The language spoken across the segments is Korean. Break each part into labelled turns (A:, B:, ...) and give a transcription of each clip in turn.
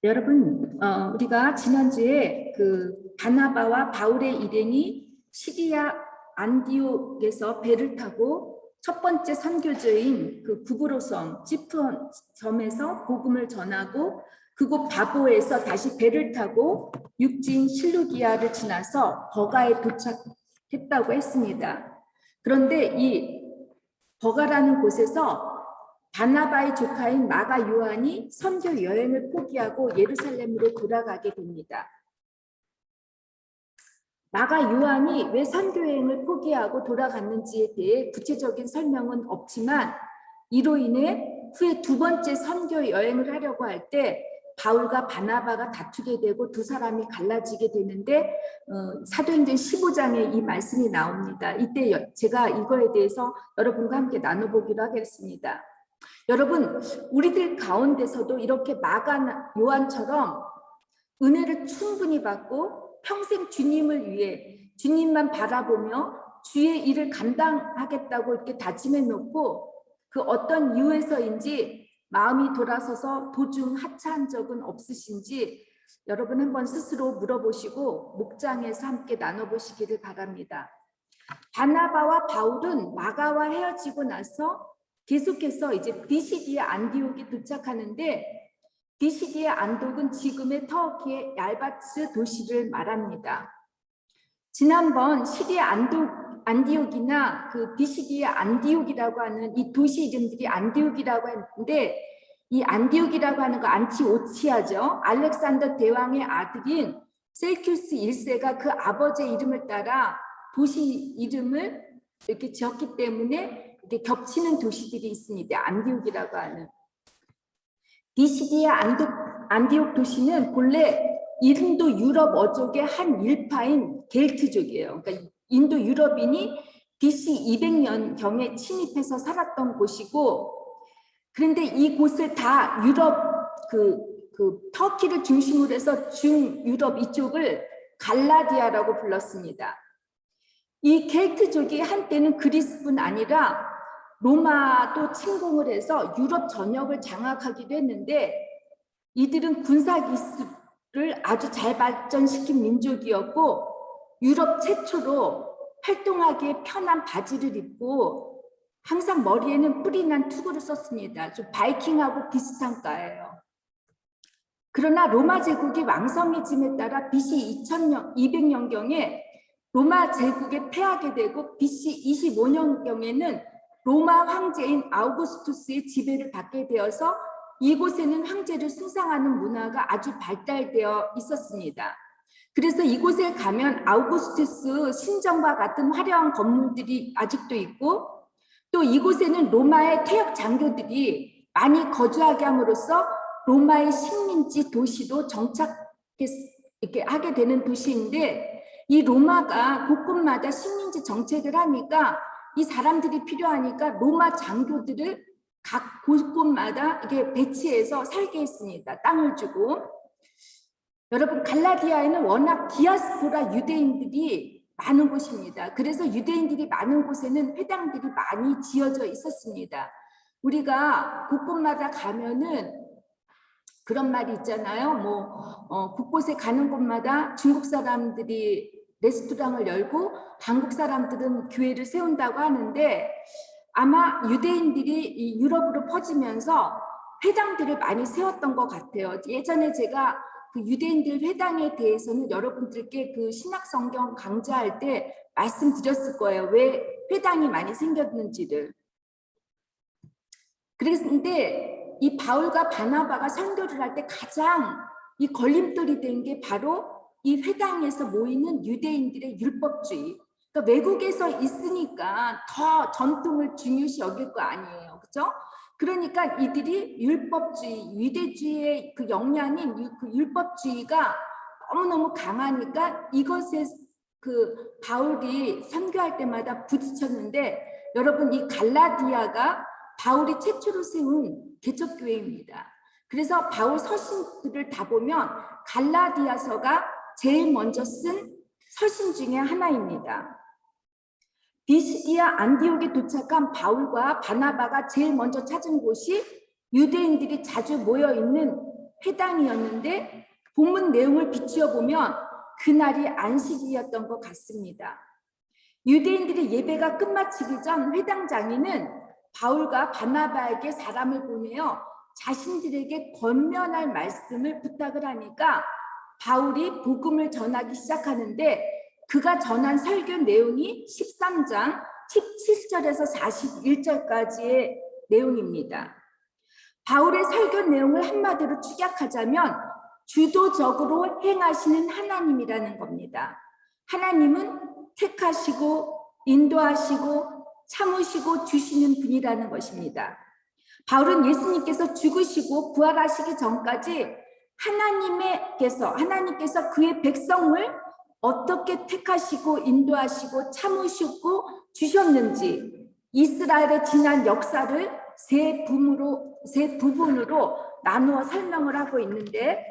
A: 여러분, 우리가 지난주에 그 바나바와 바울의 일행이 시리아 안디옥에서 배를 타고 첫 번째 선교지인 그 구브로섬 지프온 섬에서 복음을 전하고 그곳 바보에서 다시 배를 타고 육지인 실루기아를 지나서 버가에 도착했다고 했습니다. 그런데 이 버가라는 곳에서 바나바의 조카인 마가 요한이 선교 여행을 포기하고 예루살렘으로 돌아가게 됩니다. 마가 요한이 왜 선교 여행을 포기하고 돌아갔는지에 대해 구체적인 설명은 없지만 이로 인해 후에 두 번째 선교 여행을 하려고 할 때 바울과 바나바가 다투게 되고 두 사람이 갈라지게 되는데 사도행전 15장에 이 말씀이 나옵니다. 이때 제가 이거에 대해서 여러분과 함께 나눠보기로 하겠습니다. 여러분, 우리들 가운데서도 이렇게 마가 요한처럼 은혜를 충분히 받고 평생 주님을 위해 주님만 바라보며 주의 일을 감당하겠다고 이렇게 다짐해 놓고 그 어떤 이유에서인지 마음이 돌아서서 도중 하차한 적은 없으신지 여러분 한번 스스로 물어보시고 목장에서 함께 나눠보시기를 바랍니다. 바나바와 바울은 마가와 헤어지고 나서 계속해서 이제 비시디의 안디옥에 도착하는데 비시디의 안디옥은 지금의 터키의 얄바츠 도시를 말합니다. 지난번 시리아 안디옥이나 그 비시디의 안디옥이라고 하는 이 도시 이름들이 안디옥이라고 했는데 이 안디옥이라고 하는 거 안티오치아죠. 알렉산더 대왕의 아들인 셀큐스 1세가 그 아버지의 이름을 따라 도시 이름을 이렇게 지었기 때문에 이렇게 겹치는 도시들이 있습니다. 안디옥이라고 하는. 비시디의 안디옥 도시는 본래 인도 유럽 어족의 한 일파인 겔트족이에요. 그러니까 인도 유럽인이 BC 200년경에 침입해서 살았던 곳이고, 그런데 이곳을 다 유럽 터키를 중심으로 해서 중유럽 이쪽을 갈라디아라고 불렀습니다. 이 겔트족이 한때는 그리스뿐 아니라 로마도 침공을 해서 유럽 전역을 장악하기도 했는데 이들은 군사 기술을 아주 잘 발전시킨 민족이었고 유럽 최초로 활동하기에 편한 바지를 입고 항상 머리에는 뿔이 난 투구를 썼습니다. 좀 바이킹하고 비슷한 과예요. 그러나 로마 제국이 왕성해짐에 따라 BC 200년경에 로마 제국에 패하게 되고 BC 25년경에는 로마 황제인 아우구스투스의 지배를 받게 되어서 이곳에는 황제를 숭상하는 문화가 아주 발달되어 있었습니다. 그래서 이곳에 가면 아우구스투스 신전과 같은 화려한 건물들이 아직도 있고 또 이곳에는 로마의 퇴역 장교들이 많이 거주하게 함으로써 로마의 식민지 도시로 정착하게 하게 되는 도시인데 이 로마가 곳곳마다 식민지 정책을 하니까 이 사람들이 필요하니까 로마 장교들을 각 곳곳마다 이렇게 배치해서 살게 했습니다. 땅을 주고. 여러분 갈라디아에는 워낙 디아스포라 유대인들이 많은 곳입니다. 그래서 유대인들이 많은 곳에는 회당들이 많이 지어져 있었습니다. 우리가 곳곳마다 가면은 그런 말이 있잖아요. 곳곳에 가는 곳마다 중국 사람들이 레스토랑을 열고 한국 사람들은 교회를 세운다고 하는데 아마 유대인들이 이 유럽으로 퍼지면서 회당들을 많이 세웠던 것 같아요. 예전에 제가 그 유대인들 회당에 대해서는 여러분들께 그 신약성경 강좌할 때 말씀드렸을 거예요. 왜 회당이 많이 생겼는지를. 그런데 이 바울과 바나바가 선교를 할 때 가장 이 걸림돌이 된 게 바로 이 회당에서 모이는 유대인들의 율법주의. 그러니까 외국에서 있으니까 더 전통을 중요시 여길 거 아니에요. 그렇죠? 그러니까 이들이 율법주의, 유대주의의 그 영향인 그 율법주의가 너무너무 강하니까 이것에 그 바울이 선교할 때마다 부딪혔는데 여러분 이 갈라디아가 바울이 최초로 세운 개척교회입니다. 그래서 바울 서신들을 다 보면 갈라디아서가 제일 먼저 쓴 서신 중에 하나입니다. 비시디아 안디옥에 도착한 바울과 바나바가 제일 먼저 찾은 곳이 유대인들이 자주 모여 있는 회당이었는데 본문 내용을 비추어 보면 그날이 안식일이었던 것 같습니다. 유대인들의 예배가 끝마치기 전 회당 장인은 바울과 바나바에게 사람을 보내어 자신들에게 권면할 말씀을 부탁을 하니까 바울이 복음을 전하기 시작하는데 그가 전한 설교 내용이 13장 17절에서 41절까지의 내용입니다. 바울의 설교 내용을 한마디로 축약하자면 주도적으로 행하시는 하나님이라는 겁니다. 하나님은 택하시고 인도하시고 참으시고 주시는 분이라는 것입니다. 바울은 예수님께서 죽으시고 부활하시기 전까지 하나님께서 그의 백성을 어떻게 택하시고 인도하시고 참으시고 주셨는지 이스라엘의 지난 역사를 세 부분으로 나누어 설명을 하고 있는데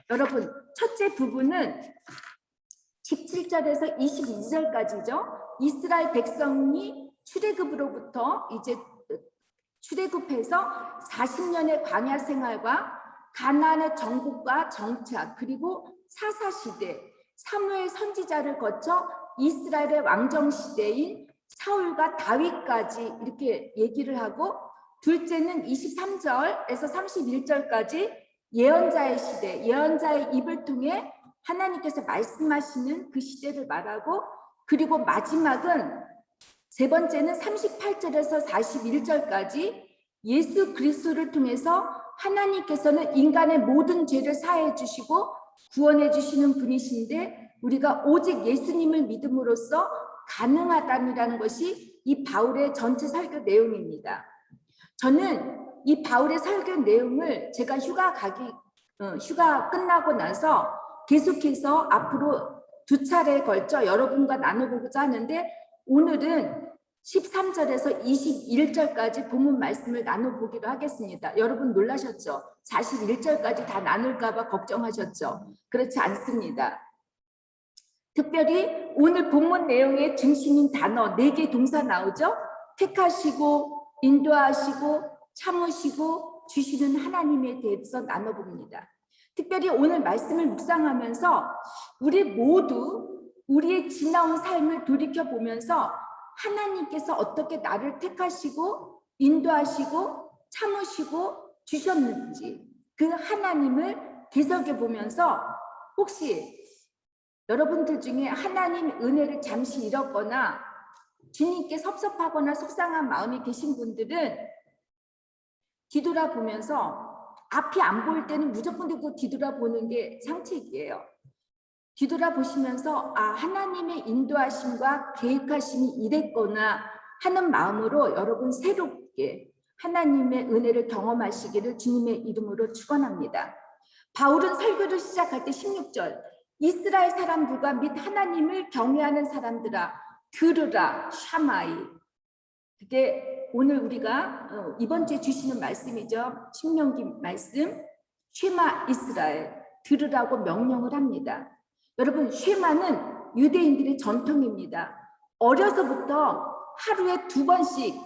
A: 여러분 첫째 부분은 17절에서 22절까지죠. 이스라엘 백성이 출애굽으로부터 이제 출애굽해서 40년의 광야 생활과 가나안의 정복과 정착 그리고 사사시대 사무엘 선지자를 거쳐 이스라엘의 왕정시대인 사울과 다윗까지 이렇게 얘기를 하고 둘째는 23절에서 31절까지 예언자의 시대 예언자의 입을 통해 하나님께서 말씀하시는 그 시대를 말하고 그리고 마지막은 세 번째는 38절에서 41절까지 예수 그리스도를 통해서 하나님께서는 인간의 모든 죄를 사해 주시고 구원해 주시는 분이신데 우리가 오직 예수님을 믿음으로써 가능하다는 것이 이 바울의 전체 설교 내용입니다. 저는 이 바울의 설교 내용을 제가 휴가 끝나고 나서 계속해서 앞으로 두 차례에 걸쳐 여러분과 나눠보고자 하는데 오늘은 13절에서 21절까지 본문 말씀을 나눠보기로 하겠습니다. 여러분 놀라셨죠? 41절까지 다 나눌까 봐 걱정하셨죠? 그렇지 않습니다. 특별히 오늘 본문 내용의 중심인 단어 4개 동사 나오죠? 택하시고 인도하시고 참으시고 주시는 하나님에 대해서 나눠봅니다. 특별히 오늘 말씀을 묵상하면서 우리 모두 우리의 지나온 삶을 돌이켜보면서 하나님께서 어떻게 나를 택하시고 인도하시고 참으시고 주셨는지 그 하나님을 되새겨보면서 혹시 여러분들 중에 하나님 은혜를 잠시 잃었거나 주님께 섭섭하거나 속상한 마음이 계신 분들은 뒤돌아보면서 앞이 안 보일 때는 무조건 듣고 뒤돌아보는 게 상책이에요. 뒤돌아보시면서 하나님의 인도하심과 계획하심이 이랬구나 하는 마음으로 여러분 새롭게 하나님의 은혜를 경험하시기를 주님의 이름으로 축원합니다. 바울은 설교를 시작할 때 16절 이스라엘 사람들과 및 하나님을 경외하는 사람들아 들으라 샤마이 그게 오늘 우리가 이번 주에 주시는 말씀이죠. 신명기 말씀 쉐마 이스라엘 들으라고 명령을 합니다. 여러분 쉐마는 유대인들의 전통입니다. 어려서부터 하루에 2번씩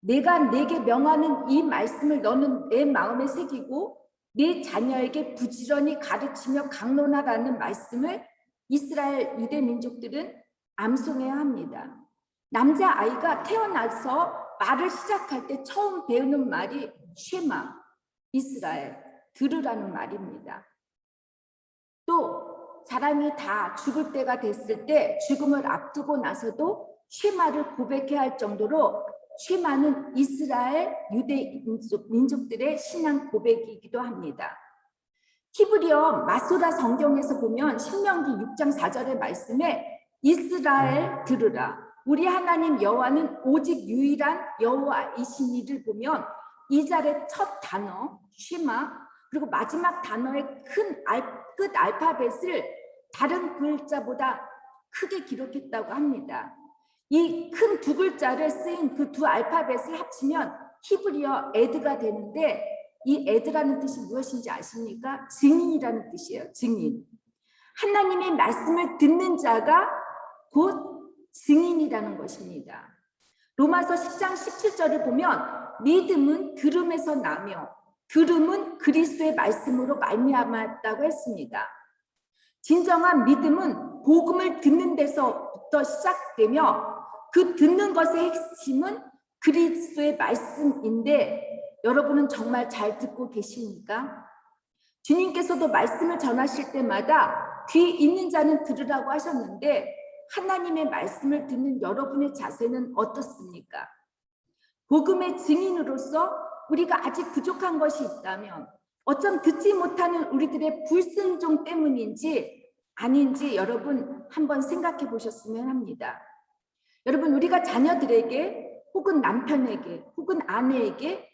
A: 내가 내게 명하는 이 말씀을 너는 내 마음에 새기고 내 자녀에게 부지런히 가르치며 강론하라는 말씀을 이스라엘 유대 민족들은 암송해야 합니다. 남자아이가 태어나서 말을 시작할 때 처음 배우는 말이 쉐마 이스라엘 들으라는 말입니다. 또 사람이 다 죽을 때가 됐을 때 죽음을 앞두고 나서도 쉐마를 고백해야 할 정도로 쉐마는 이스라엘 유대 민족들의 신앙 고백이기도 합니다. 히브리어 마소라 성경에서 보면 신명기 6장 4절의 말씀에 이스라엘 들으라 우리 하나님 여호와는 오직 유일한 여호와이시니를 보면 이 절의 첫 단어 쉐마 그리고 마지막 단어의 끝 알파벳을 다른 글자보다 크게 기록했다고 합니다. 이 큰 2글자를 쓰인 그 2 알파벳을 합치면 히브리어 에드가 되는데 이 에드라는 뜻이 무엇인지 아십니까? 증인이라는 뜻이에요. 증인. 하나님의 말씀을 듣는 자가 곧 증인이라는 것입니다. 로마서 10장 17절을 보면 믿음은 들음에서 나며 들음은 그리스도의 말씀으로 말미암았다고 했습니다. 진정한 믿음은 복음을 듣는 데서부터 시작되며 그 듣는 것의 핵심은 그리스도의 말씀인데 여러분은 정말 잘 듣고 계십니까? 주님께서도 말씀을 전하실 때마다 귀 있는 자는 들으라고 하셨는데 하나님의 말씀을 듣는 여러분의 자세는 어떻습니까? 복음의 증인으로서 우리가 아직 부족한 것이 있다면 어쩜 듣지 못하는 우리들의 불순종 때문인지 아닌지 여러분 한번 생각해 보셨으면 합니다. 여러분, 우리가 자녀들에게 혹은 남편에게 혹은 아내에게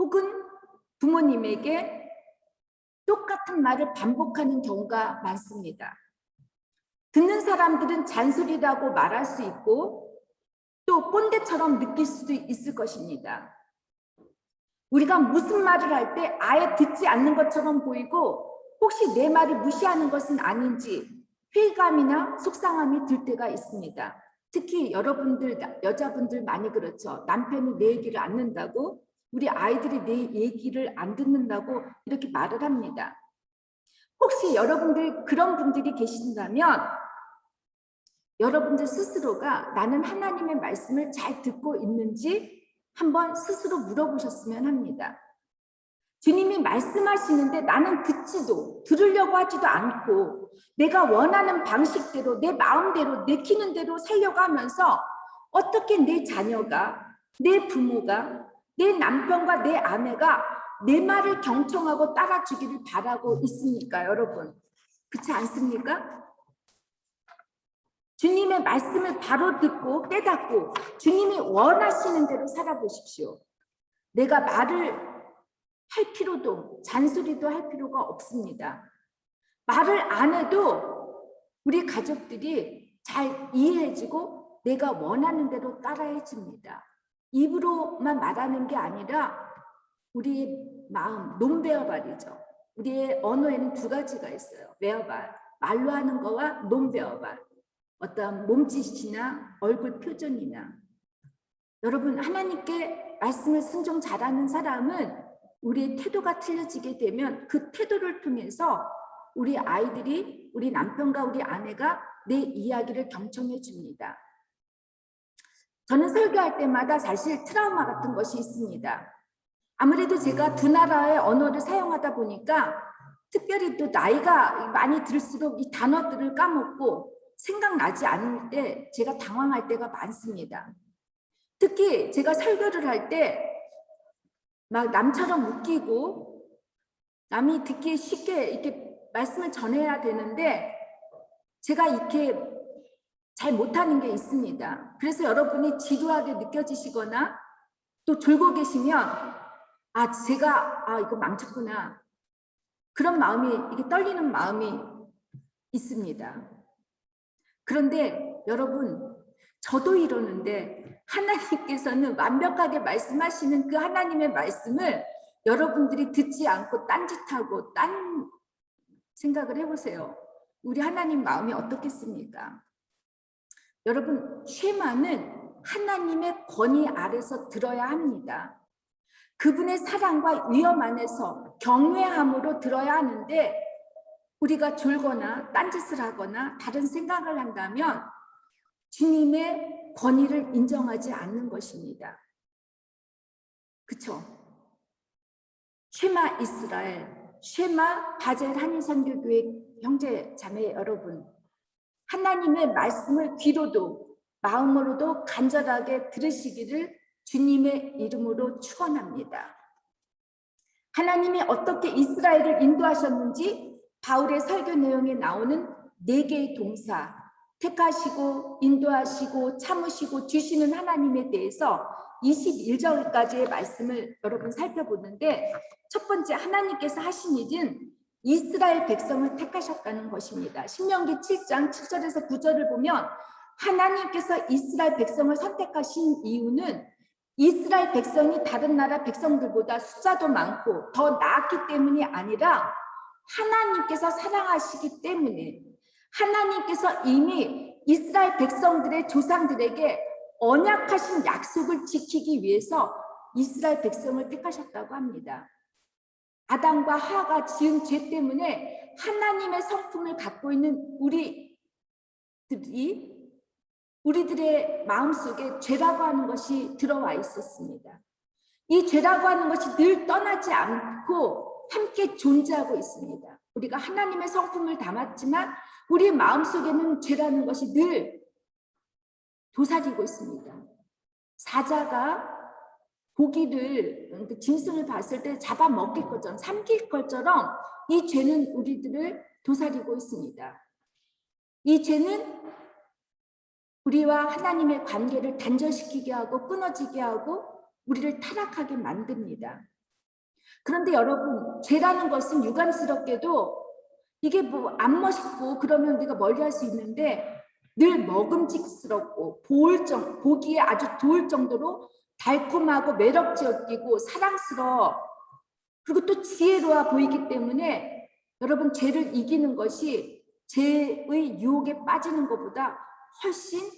A: 혹은 부모님에게 똑같은 말을 반복하는 경우가 많습니다. 듣는 사람들은 잔소리라고 말할 수 있고 또 꼰대처럼 느낄 수도 있을 것입니다. 우리가 무슨 말을 할 때 아예 듣지 않는 것처럼 보이고 혹시 내 말을 무시하는 것은 아닌지 회의감이나 속상함이 들 때가 있습니다. 특히 여러분들, 여자분들 많이 그렇죠. 남편이 내 얘기를 안 듣는다고, 우리 아이들이 내 얘기를 안 듣는다고 이렇게 말을 합니다. 혹시 여러분들 그런 분들이 계신다면 여러분들 스스로가 나는 하나님의 말씀을 잘 듣고 있는지 한번 스스로 물어보셨으면 합니다. 주님이 말씀하시는데 나는 듣지도 들으려고 하지도 않고 내가 원하는 방식대로 내 마음대로 내키는 대로 살려고 하면서 어떻게 내 자녀가, 내 부모가, 내 남편과 내 아내가 내 말을 경청하고 따라주기를 바라고 있습니까, 여러분? 그렇지 않습니까? 주님의 말씀을 바로 듣고 깨닫고 주님이 원하시는 대로 살아보십시오. 내가 말을 할 필요도 잔소리도 할 필요가 없습니다. 말을 안 해도 우리 가족들이 잘 이해해주고 내가 원하는 대로 따라해 줍니다. 입으로만 말하는 게 아니라 우리의 마음, 논베어발이죠. 우리의 언어에는 두 가지가 있어요. 베어발, 말로 하는 거와 논베어발. 어떤 몸짓이나 얼굴 표정이나. 여러분, 하나님께 말씀을 순종 잘하는 사람은 우리의 태도가 틀려지게 되면 그 태도를 통해서 우리 아이들이, 우리 남편과 우리 아내가 내 이야기를 경청해 줍니다. 저는 설교할 때마다 사실 트라우마 같은 것이 있습니다. 아무래도 제가 두 나라의 언어를 사용하다 보니까 특별히 또 나이가 많이 들수록 이 단어들을 까먹고 생각나지 않을 때 제가 당황할 때가 많습니다. 특히 제가 설교를 할 때 막 남처럼 웃기고 남이 듣기 쉽게 이렇게 말씀을 전해야 되는데 제가 이렇게 잘 못하는 게 있습니다. 그래서 여러분이 지루하게 느껴지시거나 또 졸고 계시면 제가 이거 망쳤구나. 그런 마음이, 이게 떨리는 마음이 있습니다. 그런데 여러분, 저도 이러는데 하나님께서는 완벽하게 말씀하시는 그 하나님의 말씀을 여러분들이 듣지 않고 딴짓하고 딴 생각을 해보세요. 우리 하나님 마음이 어떻겠습니까? 여러분, 쉐마는 하나님의 권위 아래서 들어야 합니다. 그분의 사랑과 위엄 안에서 경외함으로 들어야 하는데 우리가 졸거나 딴짓을 하거나 다른 생각을 한다면 주님의 권위를 인정하지 않는 것입니다. 그렇죠? 쉐마 이스라엘, 쉐마 바젤 한인선교교회 형제 자매 여러분, 하나님의 말씀을 귀로도 마음으로도 간절하게 들으시기를 주님의 이름으로 축원합니다. 하나님이 어떻게 이스라엘을 인도하셨는지 바울의 설교 내용에 나오는 4개의 동사, 택하시고 인도하시고 참으시고 주시는 하나님에 대해서 21절까지의 말씀을 여러분 살펴보는데, 첫 번째, 하나님께서 하신 일은 이스라엘 백성을 택하셨다는 것입니다. 신명기 7장 7절에서 9절을 보면 하나님께서 이스라엘 백성을 선택하신 이유는 이스라엘 백성이 다른 나라 백성들보다 숫자도 많고 더 나았기 때문이 아니라 하나님께서 사랑하시기 때문에, 하나님께서 이미 이스라엘 백성들의 조상들에게 언약하신 약속을 지키기 위해서 이스라엘 백성을 택하셨다고 합니다. 아담과 하와가 지은 죄 때문에 하나님의 성품을 갖고 있는 우리들의 마음속에 죄라고 하는 것이 들어와 있었습니다. 이 죄라고 하는 것이 늘 떠나지 않고 함께 존재하고 있습니다. 우리가 하나님의 성품을 담았지만 우리 마음속에는 죄라는 것이 늘 도사리고 있습니다. 사자가 고기를, 짐승을 봤을 때 잡아먹힐 것처럼, 삼킬 것처럼 이 죄는 우리들을 도사리고 있습니다. 이 죄는 우리와 하나님의 관계를 단절시키게 하고 끊어지게 하고 우리를 타락하게 만듭니다. 그런데 여러분, 죄라는 것은 유감스럽게도 이게 뭐 안 멋있고 그러면 우리가 멀리할 수 있는데 늘 먹음직스럽고 보기에 아주 좋을 정도로 달콤하고 매력적이고 사랑스러워, 그리고 또 지혜로워 보이기 때문에 여러분, 죄를 이기는 것이 죄의 유혹에 빠지는 것보다 훨씬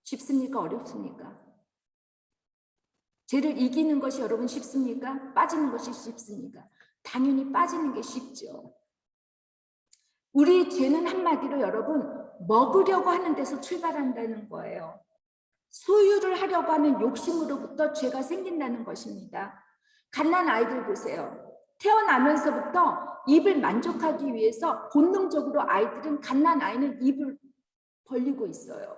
A: 쉽습니까? 어렵습니까? 죄를 이기는 것이 여러분 쉽습니까? 빠지는 것이 쉽습니까? 당연히 빠지는 게 쉽죠. 우리 죄는 한마디로 여러분, 먹으려고 하는 데서 출발한다는 거예요. 소유를 하려고 하는 욕심으로부터 죄가 생긴다는 것입니다. 갓난 아이들 보세요. 태어나면서부터 입을 만족하기 위해서 본능적으로 갓난 아이는 입을 벌리고 있어요.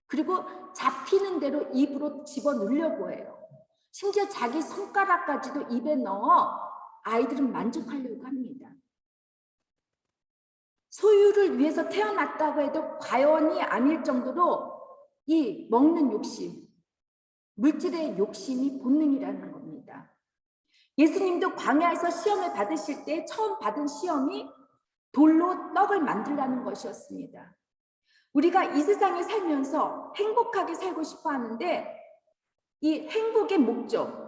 A: 그리고 잡히는 대로 입으로 집어넣으려고 해요. 심지어 자기 손가락까지도 입에 넣어 아이들은 만족하려고 합니다. 소유를 위해서 태어났다고 해도 과연이 아닐 정도로 이 먹는 욕심, 물질의 욕심이 본능이라는 겁니다. 예수님도 광야에서 시험을 받으실 때 처음 받은 시험이 돌로 떡을 만들라는 것이었습니다. 우리가 이 세상에 살면서 행복하게 살고 싶어 하는데 이 행복의 목적,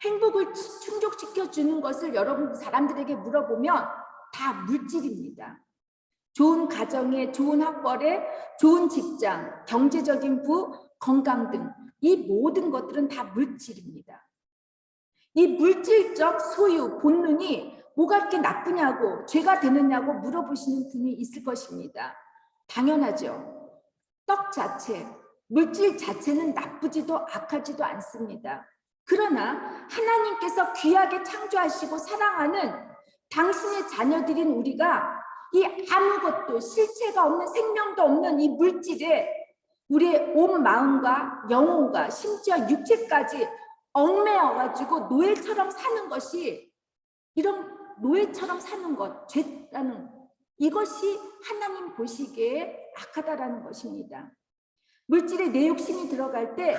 A: 행복을 충족시켜 주는 것을 여러분 사람들에게 물어보면 다 물질입니다. 좋은 가정에, 좋은 학벌에, 좋은 직장, 경제적인 부, 건강 등 이 모든 것들은 다 물질입니다. 이 물질적 소유, 본능이 뭐가 그렇게 나쁘냐고, 죄가 되느냐고 물어보시는 분이 있을 것입니다. 당연하죠. 떡 자체, 물질 자체는 나쁘지도 악하지도 않습니다. 그러나 하나님께서 귀하게 창조하시고 사랑하는 당신의 자녀들인 우리가 이 아무것도 실체가 없는, 생명도 없는 이 물질에 우리의 온 마음과 영혼과 심지어 육체까지 얽매여가지고 노예처럼 사는 것이, 이런 노예처럼 사는 것, 죄라는 이것이 하나님 보시기에 악하다라는 것입니다. 물질에 내 욕심이 들어갈 때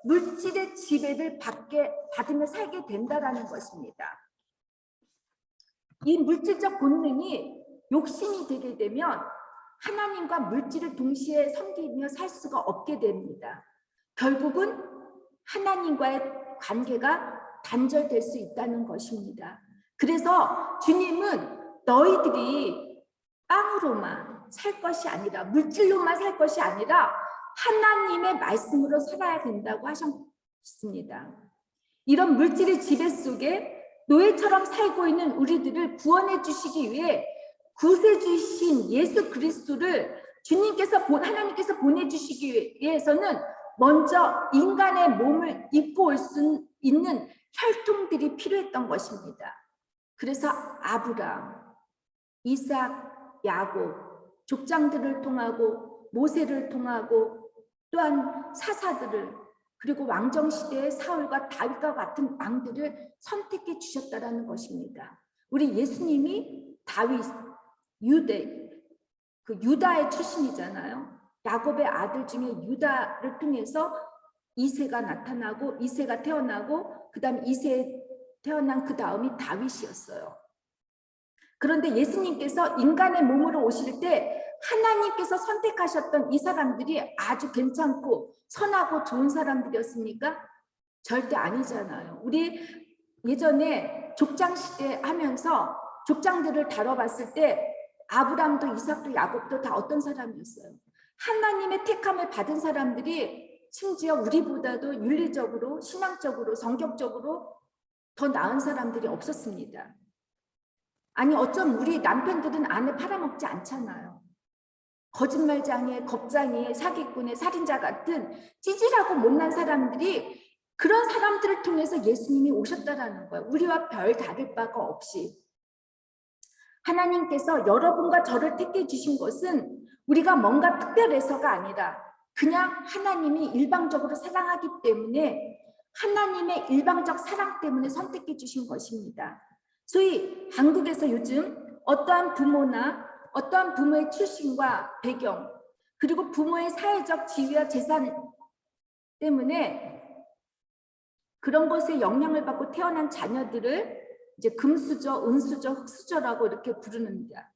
A: 물질의 지배를 받으며 살게 된다라는 것입니다. 이 물질적 본능이 욕심이 되게 되면 하나님과 물질을 동시에 섬기며 살 수가 없게 됩니다. 결국은 하나님과의 관계가 단절될 수 있다는 것입니다. 그래서 주님은 너희들이 빵으로만 살 것이 아니라, 물질로만 살 것이 아니라 하나님의 말씀으로 살아야 된다고 하셨습니다. 이런 물질의 지배 속에 노예처럼 살고 있는 우리들을 구원해 주시기 위해 구세주신 예수 그리스도를 하나님께서 보내주시기 위해서는 먼저 인간의 몸을 입고 올 수 있는 혈통들이 필요했던 것입니다. 그래서 아브라함, 이삭, 야곱, 족장들을 통하고 모세를 통하고 또한 사사들을, 그리고 왕정시대의 사울과 다윗과 같은 왕들을 선택해 주셨다는 것입니다. 우리 예수님이 다윗, 유다의 출신이잖아요. 야곱의 아들 중에 유다를 통해서 이새가 나타나고, 이새가 태어나고, 그 다음 이새 태어난 그 다음이 다윗이었어요. 그런데 예수님께서 인간의 몸으로 오실 때 하나님께서 선택하셨던 이 사람들이 아주 괜찮고 선하고 좋은 사람들이었습니까? 절대 아니잖아요. 우리 예전에 족장시대 하면서 족장들을 다뤄봤을 때 아브람도 이삭도 야곱도 다 어떤 사람이었어요? 하나님의 택함을 받은 사람들이 심지어 우리보다도 윤리적으로, 신앙적으로, 성격적으로 더 나은 사람들이 없었습니다. 아니 어쩜 우리 남편들은 아내 팔아먹지 않잖아요. 거짓말장애, 겁장애, 사기꾼의 살인자 같은 찌질하고 못난 사람들이 그런 사람들을 통해서 예수님이 오셨다라는 거예요. 우리와 별 다를 바가 없이. 하나님께서 여러분과 저를 택해 주신 것은 우리가 뭔가 특별해서가 아니라 그냥 하나님이 일방적으로 사랑하기 때문에 하나님의 일방적 사랑 때문에 선택해 주신 것입니다. 소위 한국에서 요즘 어떠한 부모나 어떠한 부모의 출신과 배경 그리고 부모의 사회적 지위와 재산 때문에 그런 것에 영향을 받고 태어난 자녀들을 이제 금수저, 은수저, 흑수저라고 이렇게 부르는다.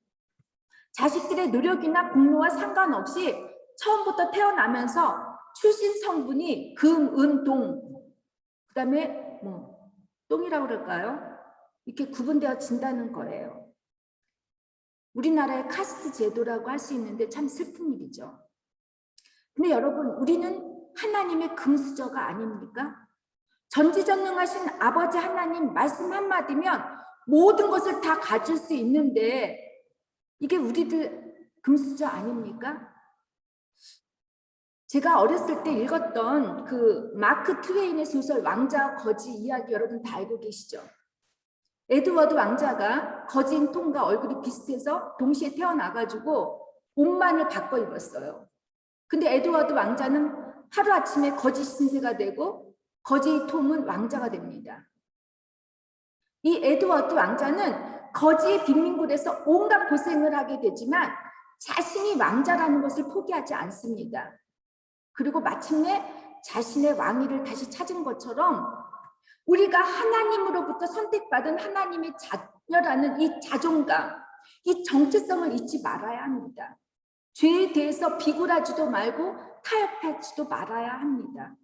A: 자식들의 노력이나 공로와 상관없이 처음부터 태어나면서 출신 성분이 금, 은, 동, 그다음에 뭐 똥이라고 그럴까요? 이렇게 구분되어진다는 거예요. 우리나라의 카스트 제도라고 할 수 있는데 참 슬픈 일이죠. 근데 여러분, 우리는 하나님의 금수저가 아닙니까? 전지전능하신 아버지 하나님 말씀 한마디면 모든 것을 다 가질 수 있는데 이게 우리들 금수저 아닙니까? 제가 어렸을 때 읽었던 그 마크 트웨인의 소설 왕자와 거지 이야기 여러분 다 알고 계시죠? 에드워드 왕자가 거지인 톰과 얼굴이 비슷해서 동시에 태어나가지고 옷만을 바꿔 입었어요. 근데 에드워드 왕자는 하루아침에 거지 신세가 되고 거지 톰은 왕자가 됩니다. 이 에드워드 왕자는 거지의 빈민굴에서 온갖 고생을 하게 되지만 자신이 왕자라는 것을 포기하지 않습니다. 그리고 마침내 자신의 왕위를 다시 찾은 것처럼 우리가 하나님으로부터 선택받은 하나님의 자녀라는 이 자존감, 이 정체성을 잊지 말아야 합니다. 죄에 대해서 비굴하지도 말고 타협하지도 말아야 합니다.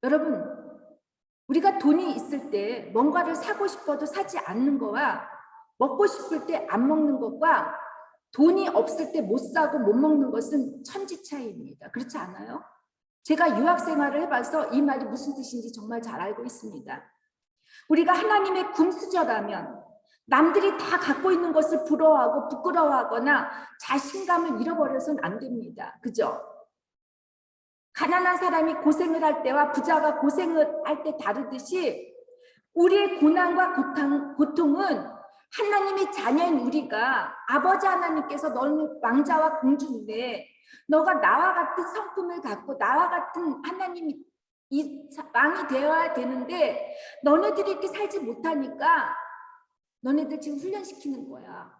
A: 여러분, 우리가 돈이 있을 때 뭔가를 사고 싶어도 사지 않는 거와 먹고 싶을 때 안 먹는 것과 돈이 없을 때 못 사고 못 먹는 것은 천지 차이입니다. 그렇지 않아요? 제가 유학 생활을 해봐서 이 말이 무슨 뜻인지 정말 잘 알고 있습니다. 우리가 하나님의 금수저라면 남들이 다 갖고 있는 것을 부러워하고 부끄러워하거나 자신감을 잃어버려서는 안 됩니다. 그죠? 가난한 사람이 고생을 할 때와 부자가 고생을 할 때 다르듯이 우리의 고난과 고통은 하나님의 자녀인 우리가 아버지 하나님께서 너는 왕자와 공주인데 너가 나와 같은 성품을 갖고 나와 같은 하나님이 이 왕이 되어야 되는데 너네들이 이렇게 살지 못하니까 너네들 지금 훈련시키는 거야.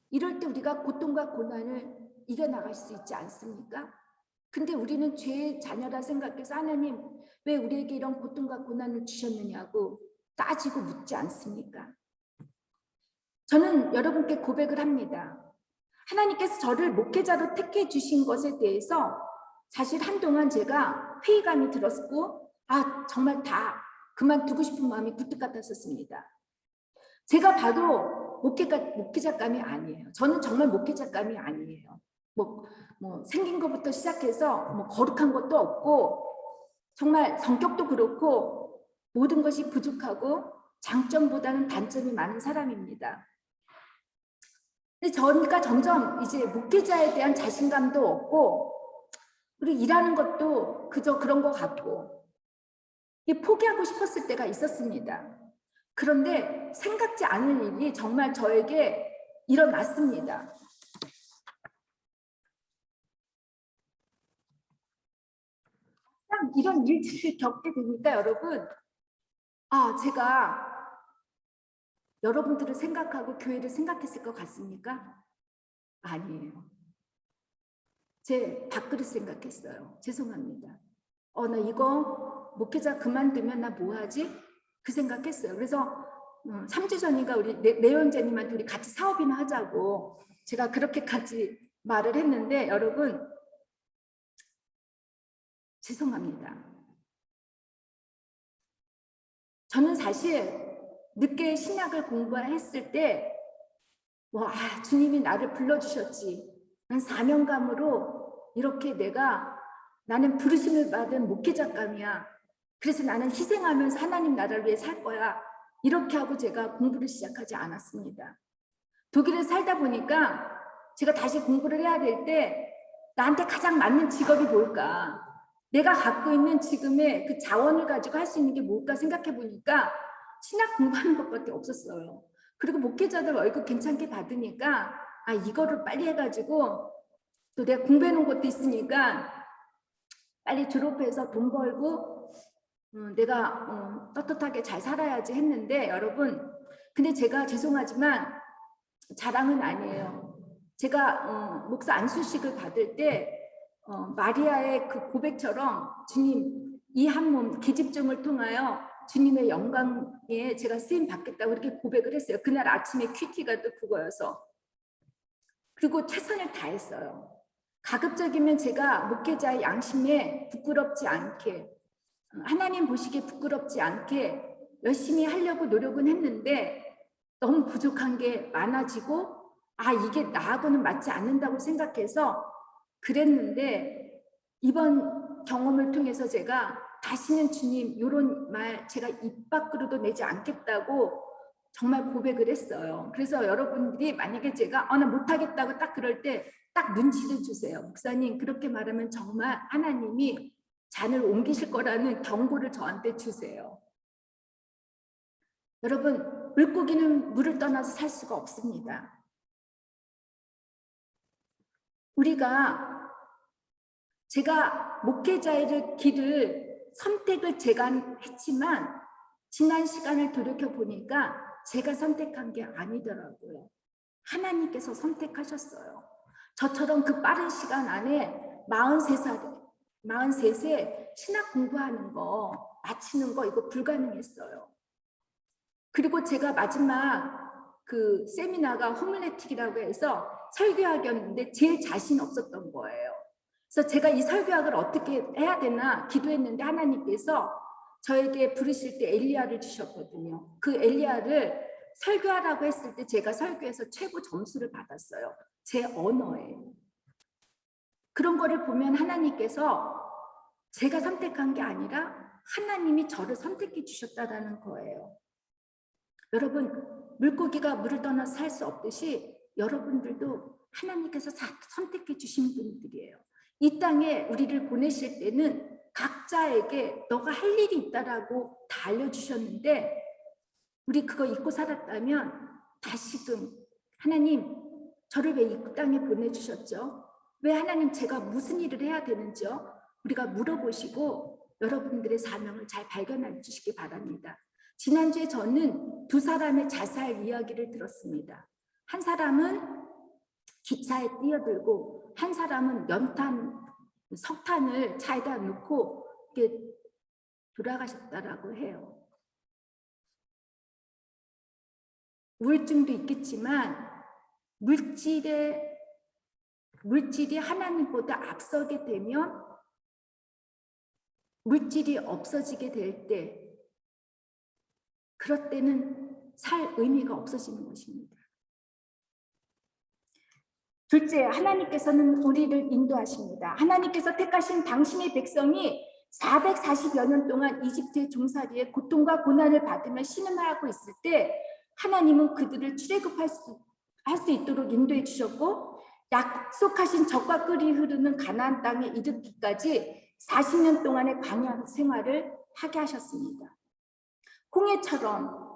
A: 이럴 때 우리가 고통과 고난을 이겨나갈 수 있지 않습니까? 근데 우리는 죄의 자녀라 생각해서 하나님 왜 우리에게 이런 고통과 고난을 주셨느냐고 따지고 묻지 않습니까? 저는 여러분께 고백을 합니다. 하나님께서 저를 목회자로 택해 주신 것에 대해서 사실 한동안 제가 회의감이 들었고 정말 다 그만두고 싶은 마음이 굴뚝 같았었습니다. 제가 봐도 목회자감이 아니에요. 저는 정말 목회자감이 아니에요. 뭐 생긴 것부터 시작해서 뭐 거룩한 것도 없고 정말 성격도 그렇고 모든 것이 부족하고 장점보다는 단점이 많은 사람입니다. 근데 저니까 점점 이제 목회자에 대한 자신감도 없고 그리고 일하는 것도 그저 그런 것 같고 포기하고 싶었을 때가 있었습니다. 그런데 생각지 않은 일이 정말 저에게 일어났습니다. 이런 일들을 겪게 되니까 여러분 제가 여러분들을 생각하고 교회를 생각했을 것 같습니까? 아니에요. 제 밥그릇 생각했어요. 죄송합니다. 나 이거 목회자 그만두면 나 뭐하지? 그 생각했어요. 그래서 3주 전인가 우리 내연자님한테 우리 같이 사업이나 하자고 제가 그렇게까지 말을 했는데 여러분 죄송합니다. 저는 사실 늦게 신약을 공부했을 때 주님이 나를 불러주셨지. 난 사명감으로 이렇게 내가 나는 부르심을 받은 목회자감이야. 그래서 나는 희생하면서 하나님 나라를 위해 살 거야. 이렇게 하고 제가 공부를 시작하지 않았습니다. 독일에 살다 보니까 제가 다시 공부를 해야 될 때 나한테 가장 맞는 직업이 뭘까? 내가 갖고 있는 지금의 그 자원을 가지고 할 수 있는 게 뭘까 생각해 보니까 신학 공부하는 것밖에 없었어요. 그리고 목회자들 월급 괜찮게 받으니까 이거를 빨리 해가지고 또 내가 공부해 놓은 것도 있으니까 빨리 졸업해서 돈 벌고 내가 떳떳하게 잘 살아야지 했는데 여러분, 근데 제가 죄송하지만 자랑은 아니에요. 제가 목사 안수식을 받을 때 마리아의 그 고백처럼 주님 이 한 몸 계집종을 통하여 주님의 영광에 제가 쓰임 받겠다고 이렇게 고백을 했어요. 그날 아침에 큐티가 또 그거여서. 그리고 최선을 다했어요. 가급적이면 제가 목회자의 양심에 부끄럽지 않게, 하나님 보시기에 부끄럽지 않게 열심히 하려고 노력은 했는데 너무 부족한 게 많아지고 이게 나하고는 맞지 않는다고 생각해서 그랬는데 이번 경험을 통해서 제가 다시는 주님 이런 말 제가 입 밖으로도 내지 않겠다고 정말 고백을 했어요. 그래서 여러분들이 만약에 제가 나 못하겠다고 딱 그럴 때 딱 눈치를 주세요. 목사님 그렇게 말하면 정말 하나님이 잔을 옮기실 거라는 경고를 저한테 주세요. 여러분, 물고기는 물을 떠나서 살 수가 없습니다. 제가 목회자의 길을 선택을 제가 했지만 지난 시간을 돌이켜 보니까 제가 선택한 게 아니더라고요. 하나님께서 선택하셨어요. 저처럼 그 빠른 시간 안에 43세 신학 공부하는 거 마치는 거 이거 불가능했어요. 그리고 제가 마지막 그 세미나가 호밀레틱이라고 해서 설교학이었는데 제일 자신 없었던 거예요. 그래서 제가 이 설교학을 어떻게 해야 되나 기도했는데 하나님께서 저에게 부르실 때 엘리야를 주셨거든요. 그 엘리야를 설교하라고 했을 때 제가 설교에서 최고 점수를 받았어요. 제 언어에. 그런 거를 보면 하나님께서 제가 선택한 게 아니라 하나님이 저를 선택해 주셨다는 거예요. 여러분, 물고기가 물을 떠나서 살 수 없듯이 여러분들도 하나님께서 선택해 주신 분들이에요. 이 땅에 우리를 보내실 때는 각자에게 너가 할 일이 있다라고 다 알려주셨는데 우리 그거 잊고 살았다면 다시금 하나님 저를 왜 이 땅에 보내주셨죠? 왜 하나님 제가 무슨 일을 해야 되는지요? 우리가 물어보시고 여러분들의 사명을 잘 발견해 주시기 바랍니다. 지난주에 저는 두 사람의 자살 이야기를 들었습니다. 한 사람은 기차에 뛰어들고 한 사람은 석탄을 차에다 넣고 이렇게 돌아가셨다라고 해요. 우울증도 있겠지만 물질이 하나님보다 앞서게 되면 물질이 없어지게 될 때 그럴 때는 살 의미가 없어지는 것입니다. 둘째, 하나님께서는 우리를 인도하십니다. 하나님께서 택하신 당신의 백성이 440여 년 동안 이집트의 종살이에 고통과 고난을 받으며 신음하고 있을 때 하나님은 그들을 출애굽할 수 있도록 인도해 주셨고 약속하신 젖과 꿀이 흐르는 가나안 땅에 이르기까지 40년 동안의 광야 생활을 하게 하셨습니다. 홍해처럼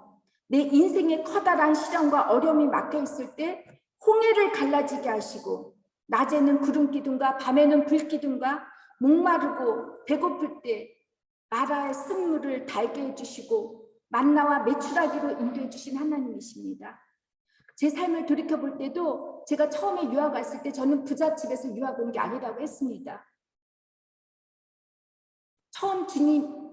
A: 내 인생의 커다란 시련과 어려움이 막혀 있을 때 홍해를 갈라지게 하시고 낮에는 구름 기둥과 밤에는 불 기둥과 목마르고 배고플 때 마라의 쓴물을 달게 해주시고 만나와 메추라기로 인도해 주신 하나님이십니다. 제 삶을 돌이켜볼 때도 제가 처음에 유학 왔을 때 저는 부잣집에서 유학 온 게 아니라고 했습니다. 처음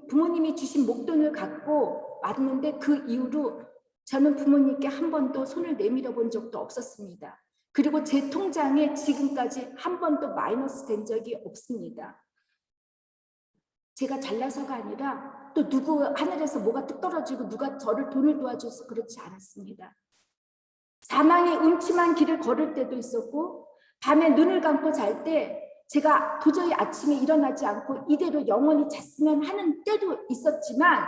A: 부모님이 주신 목돈을 갖고 왔는데 그 이후로 저는 부모님께 한 번도 손을 내밀어 본 적도 없었습니다. 그리고 제 통장에 지금까지 한 번도 마이너스 된 적이 없습니다. 제가 잘나서가 아니라 또 누구 하늘에서 뭐가 뚝 떨어지고 누가 저를 돈을 도와줘서 그렇지 않았습니다. 사망의 음침한 길을 걸을 때도 있었고 밤에 눈을 감고 잘 때 제가 도저히 아침에 일어나지 않고 이대로 영원히 잤으면 하는 때도 있었지만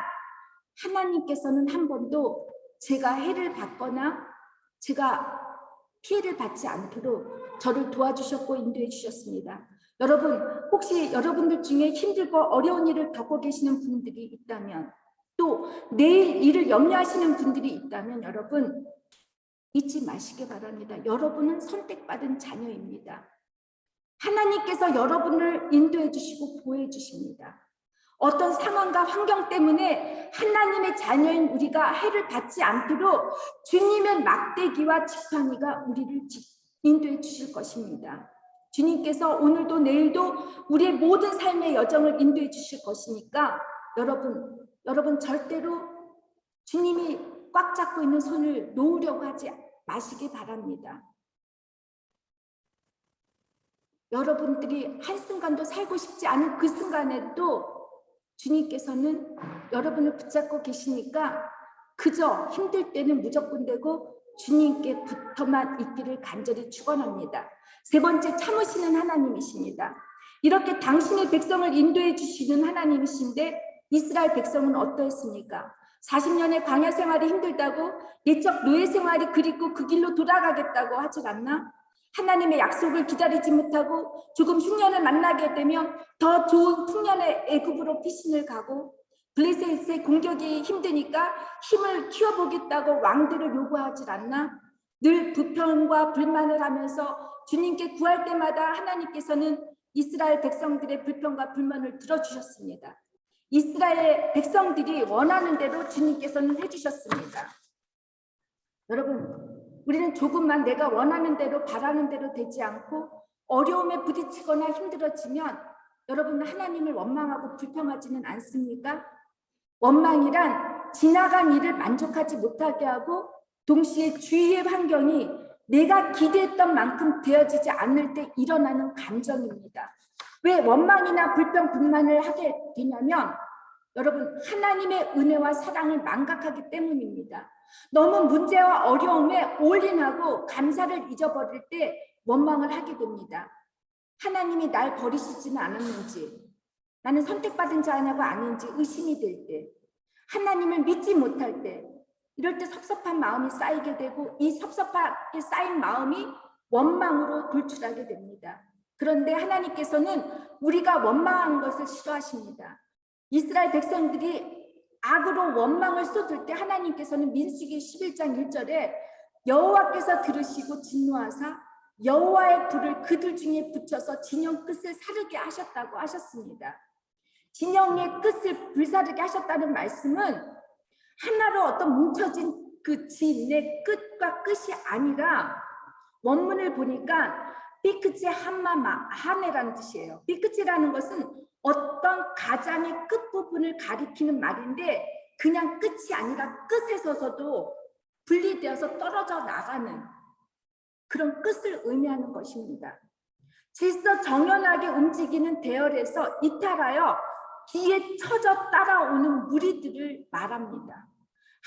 A: 하나님께서는 한 번도 제가 해를 받거나 제가 피해를 받지 않도록 저를 도와주셨고 인도해 주셨습니다. 여러분, 혹시 여러분들 중에 힘들고 어려운 일을 겪고 계시는 분들이 있다면, 또 내일 일을 염려하시는 분들이 있다면 여러분 잊지 마시기 바랍니다. 여러분은 선택받은 자녀입니다. 하나님께서 여러분을 인도해 주시고 보호해 주십니다. 어떤 상황과 환경 때문에 하나님의 자녀인 우리가 해를 받지 않도록 주님의 막대기와 지팡이가 우리를 인도해 주실 것입니다. 주님께서 오늘도 내일도 우리의 모든 삶의 여정을 인도해 주실 것이니까 여러분 절대로 주님이 꽉 잡고 있는 손을 놓으려고 하지 마시기 바랍니다. 여러분들이 한순간도 살고 싶지 않은 그 순간에도 주님께서는 여러분을 붙잡고 계시니까 그저 힘들 때는 무조건 되고 주님께 붙어만 있기를 간절히 축원합니다. 세 번째, 참으시는 하나님이십니다. 이렇게 당신의 백성을 인도해 주시는 하나님이신데 이스라엘 백성은 어떠했습니까? 40년의 광야 생활이 힘들다고 옛적 노예 생활이 그립고 그 길로 돌아가겠다고 하지 않나? 하나님의 약속을 기다리지 못하고 조금 흉년을 만나게 되면 더 좋은 풍년의 애굽으로 피신을 가고 블레셋의 공격이 힘드니까 힘을 키워보겠다고 왕들을 요구하지 않나? 늘 불평과 불만을 하면서 주님께 구할 때마다 하나님께서는 이스라엘 백성들의 불평과 불만을 들어주셨습니다. 이스라엘 백성들이 원하는 대로 주님께서는 해주셨습니다. 여러분, 우리는 조금만 내가 원하는 대로 바라는 대로 되지 않고 어려움에 부딪히거나 힘들어지면 여러분 하나님을 원망하고 불평하지는 않습니까? 원망이란 지나간 일을 만족하지 못하게 하고 동시에 주위의 환경이 내가 기대했던 만큼 되어지지 않을 때 일어나는 감정입니다. 왜 원망이나 불평, 불만을 하게 되냐면 여러분 하나님의 은혜와 사랑을 망각하기 때문입니다. 너무 문제와 어려움에 올인하고 감사를 잊어버릴 때 원망을 하게 됩니다. 하나님이 날 버리시지는 않았는지, 나는 선택받은 자냐가 아닌지 의심이 될 때, 하나님을 믿지 못할 때, 이럴 때 섭섭한 마음이 쌓이게 되고 이 섭섭하게 쌓인 마음이 원망으로 돌출하게 됩니다. 그런데 하나님께서는 우리가 원망한 것을 싫어하십니다. 이스라엘 백성들이 악으로 원망을 쏟을 때 하나님께서는 민수기 11장 1절에 여호와께서 들으시고 진노하사 여호와의 불을 그들 중에 붙여서 진영 끝을 사르게 하셨다고 하셨습니다. 진영의 끝을 불사르게 하셨다는 말씀은 하나로 어떤 뭉쳐진 그 진의 끝과 끝이 아니라 원문을 보니까 삐끗의 한마하네라는 뜻이에요. 삐끗이라는 것은 어떤 가장의 끝부분을 가리키는 말인데 그냥 끝이 아니라 끝에 서서도 분리되어서 떨어져 나가는 그런 끝을 의미하는 것입니다. 질서 정연하게 움직이는 대열에서 이탈하여 뒤에 처져 따라오는 무리들을 말합니다.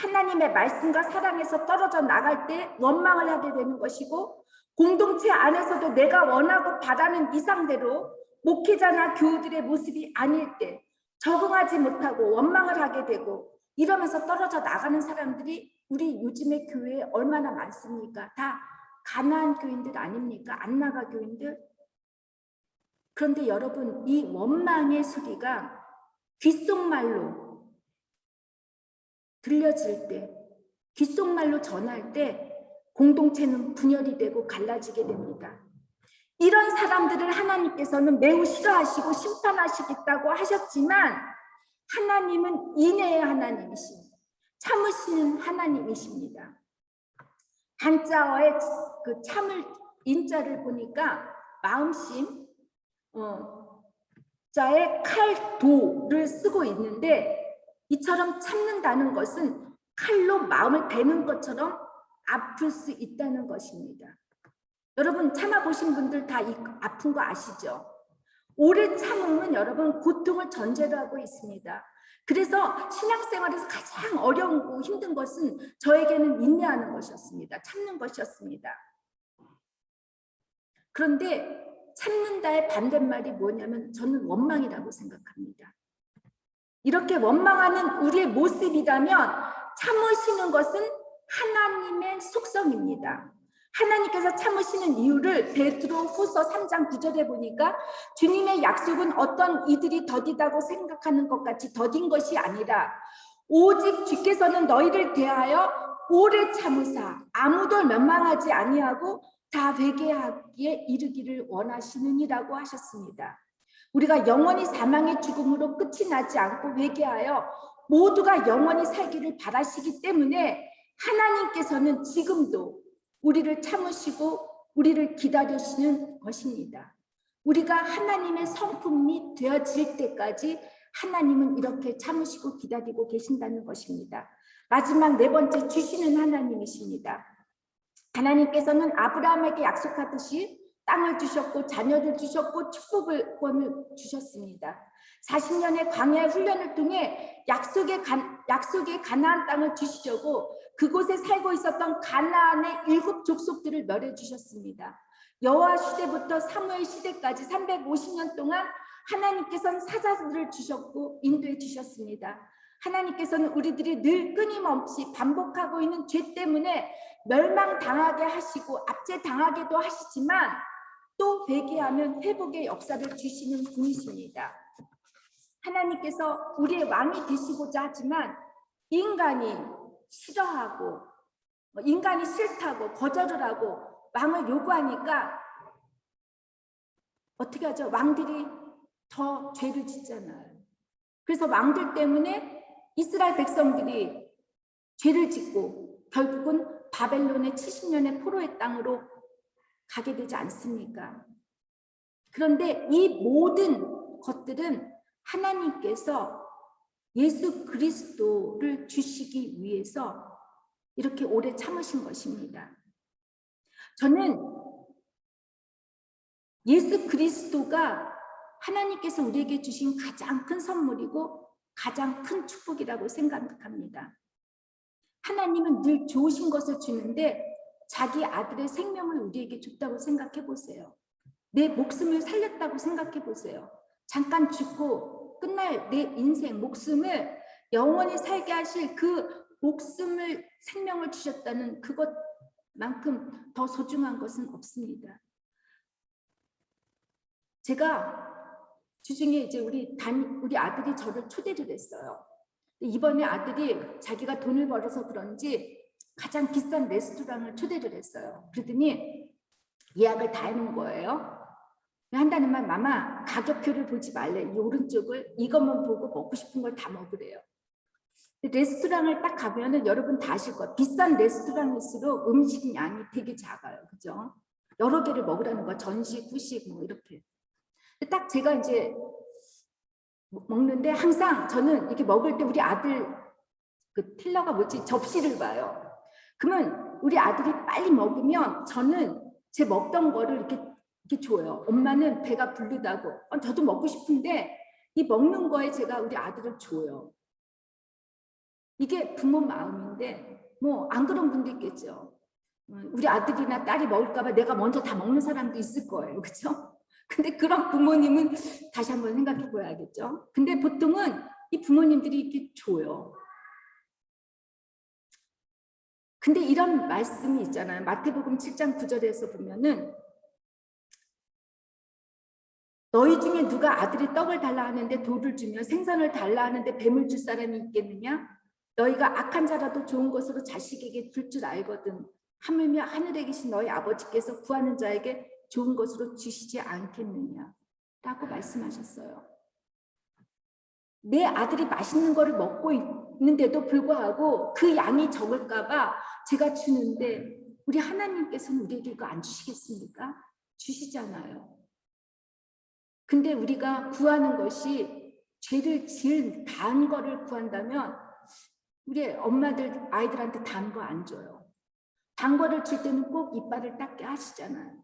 A: 하나님의 말씀과 사랑에서 떨어져 나갈 때 원망을 하게 되는 것이고 공동체 안에서도 내가 원하고 바라는 이상대로 목회자나 교우들의 모습이 아닐 때 적응하지 못하고 원망을 하게 되고 이러면서 떨어져 나가는 사람들이 우리 요즘의 교회에 얼마나 많습니까? 다 가나안 교인들 아닙니까? 안나가 교인들? 그런데 여러분 이 원망의 소리가 귓속말로 들려질 때 귓속말로 전할 때 공동체는 분열이 되고 갈라지게 됩니다. 이런 사람들을 하나님께서는 매우 싫어하시고 심판하시겠다고 하셨지만 하나님은 인애의 하나님이십니다. 참으시는 하나님이십니다. 한자어의 그 참을 인자를 보니까 마음심 자의 칼도를 쓰고 있는데 이처럼 참는다는 것은 칼로 마음을 베는 것처럼 아플 수 있다는 것입니다. 여러분 참아보신 분들 다 아픈 거 아시죠? 오래 참음은 여러분 고통을 전제로 하고 있습니다. 그래서 신앙생활에서 가장 어려운 힘든 것은 저에게는 인내하는 것이었습니다. 참는 것이었습니다. 그런데 참는다의 반대말이 뭐냐면 저는 원망이라고 생각합니다. 이렇게 원망하는 우리의 모습이라면 참으시는 것은 하나님의 속성입니다. 하나님께서 참으시는 이유를 베드로후서 3장 9절에 보니까 주님의 약속은 어떤 이들이 더디다고 생각하는 것 같이 더딘 것이 아니라 오직 주께서는 너희를 대하여 오래 참으사 아무도 면망하지 아니하고 다 회개하기에 이르기를 원하시느니라고 하셨습니다. 우리가 영원히 사망의 죽음으로 끝이 나지 않고 회개하여 모두가 영원히 살기를 바라시기 때문에 하나님께서는 지금도 우리를 참으시고 우리를 기다리시는 것입니다. 우리가 하나님의 성품이 되어질 때까지 하나님은 이렇게 참으시고 기다리고 계신다는 것입니다. 마지막 네 번째, 주시는 하나님이십니다. 하나님께서는 아브라함에게 약속하듯이 땅을 주셨고 자녀를 주셨고 축복권을 주셨습니다. 40년의 광야 훈련을 통해 약속의 가나안 땅을 주시려고 그곳에 살고 있었던 가나안의 7 족속들을 멸해 주셨습니다. 여호와 시대부터 사무엘 시대까지 350년 동안 하나님께서는 사자들을 주셨고 인도해 주셨습니다. 하나님께서는 우리들이 늘 끊임없이 반복하고 있는 죄 때문에 멸망당하게 하시고 압제당하게도 하시지만 또 회개하면 회복의 역사를 주시는 분이십니다. 하나님께서 우리의 왕이 되시고자 하지만 인간이 싫어하고 인간이 싫다고 거절을 하고 왕을 요구하니까 어떻게 하죠? 왕들이 더 죄를 짓잖아요. 그래서 왕들 때문에 이스라엘 백성들이 죄를 짓고 결국은 바벨론의 70년의 포로의 땅으로 가게 되지 않습니까? 그런데 이 모든 것들은 하나님께서 예수 그리스도를 주시기 위해서 이렇게 오래 참으신 것입니다. 저는 예수 그리스도가 하나님께서 우리에게 주신 가장 큰 선물이고 가장 큰 축복이라고 생각합니다. 하나님은 늘 좋으신 것을 주는데 자기 아들의 생명을 우리에게 줬다고 생각해 보세요. 내 목숨을 살렸다고 생각해 보세요. 잠깐 죽고 끝날 내 인생, 목숨을 영원히 살게 하실 그 목숨을, 생명을 주셨다는 그것만큼 더 소중한 것은 없습니다. 제가 주중에 이제 우리 아들이 저를 초대를 했어요. 이번에 아들이 자기가 돈을 벌어서 그런지 가장 비싼 레스토랑을 초대를 했어요. 그러더니 예약을 다 해놓은 거예요. 한다는 말, 마마 가격표를 보지 말래. 이 오른쪽을 이것만 보고 먹고 싶은 걸 다 먹으래요. 레스토랑을 딱 가면은 여러분 다 아실 거예요. 비싼 레스토랑일수록 음식 양이 되게 작아요. 그죠? 여러 개를 먹으라는 거야. 전식, 후식 뭐 이렇게. 딱 제가 이제 먹는데 항상 저는 이렇게 먹을 때 우리 아들 그 틸러가 뭐지? 접시를 봐요. 그러면 우리 아들이 빨리 먹으면 저는 제 먹던 거를 이렇게 줘요. 엄마는 배가 부르다고. 저도 먹고 싶은데 이 먹는 거에 제가 우리 아들을 줘요. 이게 부모 마음인데 뭐 안 그런 분도 있겠죠. 우리 아들이나 딸이 먹을까 봐 내가 먼저 다 먹는 사람도 있을 거예요. 그렇죠? 근데 그런 부모님은 다시 한번 생각해 봐야겠죠. 근데 보통은 이 부모님들이 이렇게 줘요. 근데 이런 말씀이 있잖아요. 마태복음 7장 9절에서 보면은 너희 중에 누가 아들이 떡을 달라 하는데 돌을 주며 생선을 달라 하는데 뱀을 줄 사람이 있겠느냐? 너희가 악한 자라도 좋은 것으로 자식에게 줄 줄 알거든. 하물며 하늘에 계신 너희 아버지께서 구하는 자에게 좋은 것으로 주시지 않겠느냐? 라고 말씀하셨어요. 내 아들이 맛있는 거를 먹고 있는데도 불구하고 그 양이 적을까 봐 제가 주는데 우리 하나님께서는 우리에게 이거 안 주시겠습니까? 주시잖아요. 근데 우리가 구하는 것이 죄를 지은 단 거를 구한다면 우리 엄마들 아이들한테 단 거 안 줘요. 단 거를 줄 때는 꼭 이빨을 닦게 하시잖아요.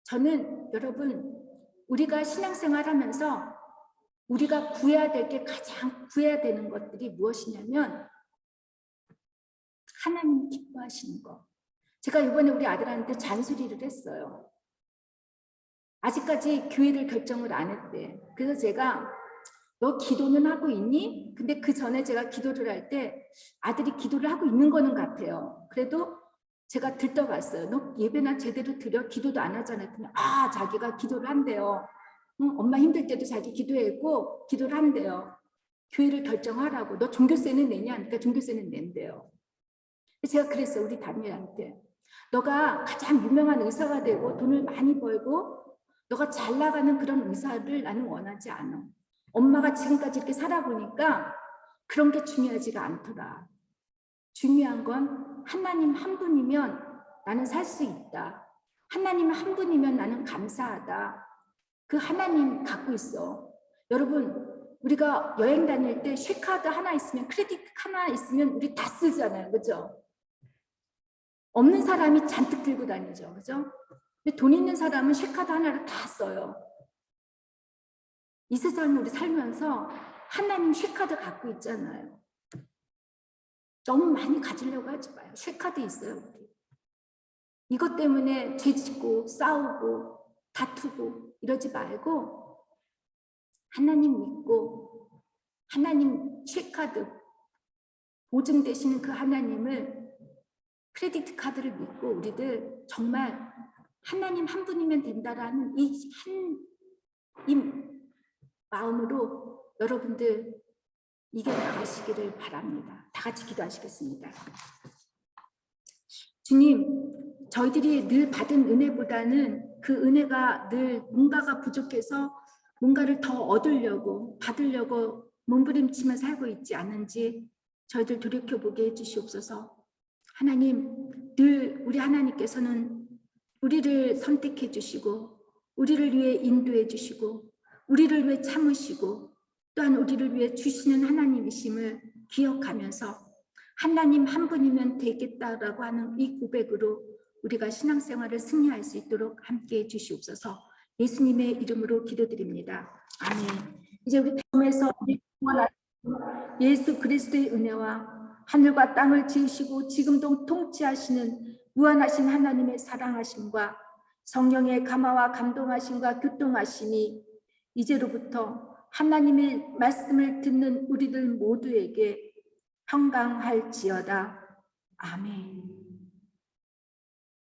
A: 저는 여러분 우리가 신앙생활 하면서 우리가 구해야 될 게 가장 구해야 되는 것들이 무엇이냐면 하나님 기뻐하시는 거. 제가 이번에 우리 아들한테 잔소리를 했어요. 아직까지 교회를 결정을 안 했대. 그래서 제가 너 기도는 하고 있니? 근데 그 전에 제가 기도를 할 때 아들이 기도를 하고 있는 거는 같아요. 그래도 제가 들떠봤어요. 너 예배나 제대로 드려? 기도도 안 하잖아. 했더니 자기가 기도를 한대요. 엄마 힘들 때도 자기 기도했고 기도를 한대요. 교회를 결정하라고. 너 종교세는 내냐? 그러니까 종교세는 낸대요. 제가 그랬어요. 우리 담임한테. 너가 가장 유명한 의사가 되고 돈을 많이 벌고 너가 잘 나가는 그런 의사를 나는 원하지 않아. 엄마가 지금까지 이렇게 살아보니까 그런 게 중요하지가 않더라. 중요한 건 하나님 한 분이면 나는 살 수 있다. 하나님 한 분이면 나는 감사하다. 그 하나님 갖고 있어. 여러분, 우리가 여행 다닐 때 쉐카드 하나 있으면, 크레딧 하나 있으면 우리 다 쓰잖아요. 그죠? 없는 사람이 잔뜩 들고 다니죠. 그죠? 근데 돈 있는 사람은 쉐카드 하나를 다 써요. 이 세상에 우리 살면서 하나님 쉐카드 갖고 있잖아요. 너무 많이 가지려고 하지 마요. 쉐카드 있어요. 우리. 이것 때문에 죄짓고 싸우고 다투고 이러지 말고 하나님 믿고 하나님 쉐카드 보증되시는 그 하나님을 크레디트 카드를 믿고 우리들 정말 하나님 한 분이면 된다라는 이 마음으로 여러분들 이겨나가시기를 바랍니다. 다 같이 기도하시겠습니다. 주님, 저희들이 늘 받은 은혜보다는 그 은혜가 늘 뭔가가 부족해서 뭔가를 더 얻으려고 받으려고 몸부림치며 살고 있지 않은지 저희들 돌이켜보게 해주시옵소서. 하나님, 늘 우리 하나님께서는 우리를 선택해 주시고 우리를 위해 인도해 주시고 우리를 위해 참으시고 또한 우리를 위해 주시는 하나님이심을 기억하면서 하나님 한 분이면 되겠다라고 하는 이 고백으로 우리가 신앙생활을 승리할 수 있도록 함께해 주시옵소서. 예수님의 이름으로 기도드립니다. 아멘. 이제 우리 다음에서 예수 그리스도의 은혜와 하늘과 땅을 지으시고 지금도 통치하시는 무한하신 하나님의 사랑하심과 성령의 감화와 감동하심과 교통하심이 이제로부터 하나님의 말씀을 듣는 우리들 모두에게 평강할지어다. 아멘.